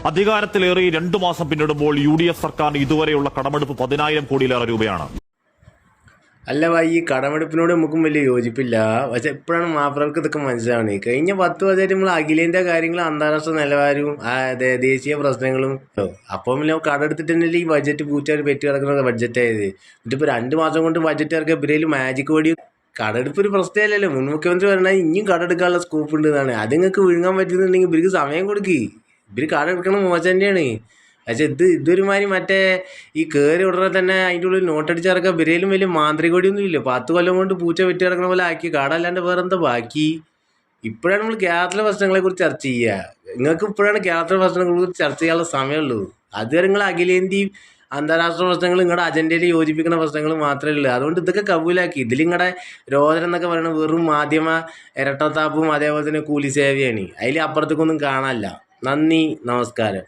അധികാരത്തിലേറി 2 മാസം പിന്നിടുമ്പോൾ UDF സർക്കാരിന് ഇതുവരെയുള്ള കടമെടുപ്പ് 10,000 കോടിയിലേറെ രൂപയാണ്. അല്ല ഈ കടമെടുപ്പിനോട് നമുക്കും വലിയ യോജിപ്പില്ല. പക്ഷെ എപ്പോഴാണ് മാപ്പിളർക്ക് ഇതൊക്കെ മനസ്സിലാവണേ? കഴിഞ്ഞ 10 വർഷമായിട്ട് നമ്മൾ അഖിലേന്ത്യാ കാര്യങ്ങളും അന്താരാഷ്ട്ര നിലവാരവും ദേശീയ പ്രശ്നങ്ങളും അപ്പം പിന്നെ കടമെടുത്തിട്ട് തന്നെയല്ലേ ഈ ബഡ്ജറ്റ് പൂച്ചായിട്ട് പെറ്റി കിടക്കുന്ന ബഡ്ജറ്റായത്. എന്നിട്ടിപ്പോൾ 2 മാസം കൊണ്ട് ബഡ്ജറ്റ് ഇറക്കിയ ഇവരേൽ മാജിക് വടി കടമെടുപ്പ് ഒരു പ്രശ്നമല്ലല്ലോ. മുൻ മുഖ്യമന്ത്രി പറഞ്ഞാൽ ഇനിയും കടമെടുക്കാനുള്ള സ്കോപ്പ് ഉണ്ട് എന്നാണ്. അത് നിങ്ങൾക്ക് വിഴുങ്ങാൻ പറ്റുന്നുണ്ടെങ്കിൽ ഇവർക്ക് സമയം കൊടുക്കുക. ഇവർ കടമെടുക്കണം മോശം തന്നെയാണ്. പക്ഷെ ഇതൊരുമാതിരി മറ്റേ ഈ കയറി ഉടനെ തന്നെ അതിൻ്റെ ഉള്ളിൽ നോട്ടടിച്ചിറക്കാൻ ബിരയിലും വലിയ മാന്ത്രികോടിയൊന്നും ഇല്ല. 10 കൊല്ലം കൊണ്ട് പൂച്ച വെട്ടി കിടക്കുന്ന പോലെ ആക്കി കാടല്ലാണ്ട് വേറെ എന്താ ബാക്കി? ഇപ്പോഴാണ് നമ്മൾ കേരളത്തിലെ പ്രശ്നങ്ങളെക്കുറിച്ച് ചർച്ച ചെയ്യുക. നിങ്ങൾക്ക് ഇപ്പോഴാണ് കേരളത്തിലെ പ്രശ്നങ്ങളെക്കുറിച്ച് ചർച്ച ചെയ്യാനുള്ള സമയമുള്ളൂ. അതുവരെ നിങ്ങൾ അഖിലേന്ത്യയും അന്താരാഷ്ട്ര പ്രശ്നങ്ങൾ നിങ്ങളുടെ അജണ്ടയിൽ യോജിപ്പിക്കുന്ന പ്രശ്നങ്ങൾ മാത്രമേ ഉള്ളൂ. അതുകൊണ്ട് ഇതൊക്കെ കബൂലാക്കി. ഇതിൽ നിങ്ങളുടെ രോദനം എന്നൊക്കെ പറയുന്നത് വെറും മാധ്യമ ഇരട്ടത്താപ്പും അതേപോലെ തന്നെ കൂലി സേവയാണ്. അതിൽ അപ്പുറത്തേക്കൊന്നും കാണാനില്ല. നന്ദി, നമസ്കാരം.